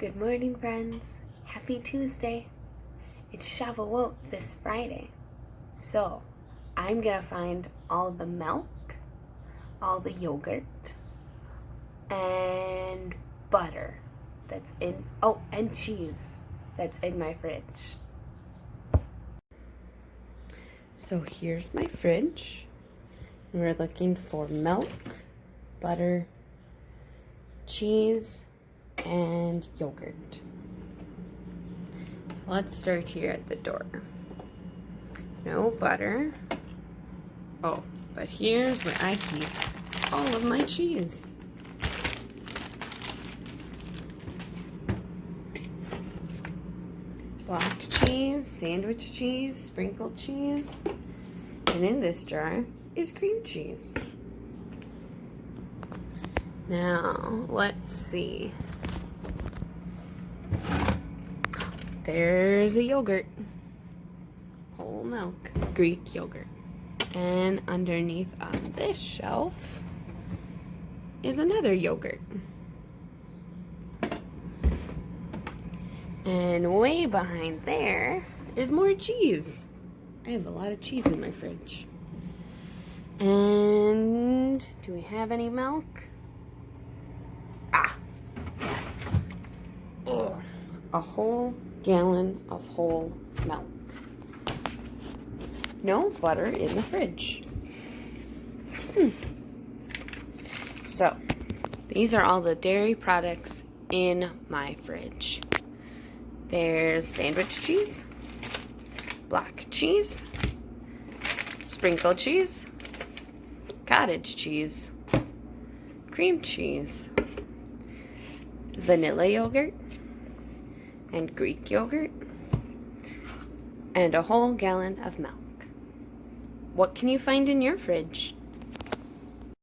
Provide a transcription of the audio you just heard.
Good morning, friends. Happy Tuesday. It's Shavuot this Friday. So, I'm gonna find all the milk, all the yogurt, and butter that's in, and cheese that's in my fridge. So here's my fridge. We're looking for milk, butter, cheese, and yogurt. Let's start here at the door. No butter. Oh, but here's where I keep all of my cheese. Block cheese, sandwich cheese, sprinkled cheese, and in this jar is cream cheese. Now, let's see. There's a yogurt. Whole milk, Greek yogurt. And underneath on this shelf is another yogurt. And way behind there is more cheese. I have a lot of cheese in my fridge. And do we have any milk? Yes. Ugh. A whole gallon of whole milk. No butter in the fridge. So, these are all the dairy products in my fridge. There's sandwich cheese, block cheese, sprinkled cheese, cottage cheese, cream cheese, vanilla yogurt, and Greek yogurt, and a whole gallon of milk. What can you find in your fridge?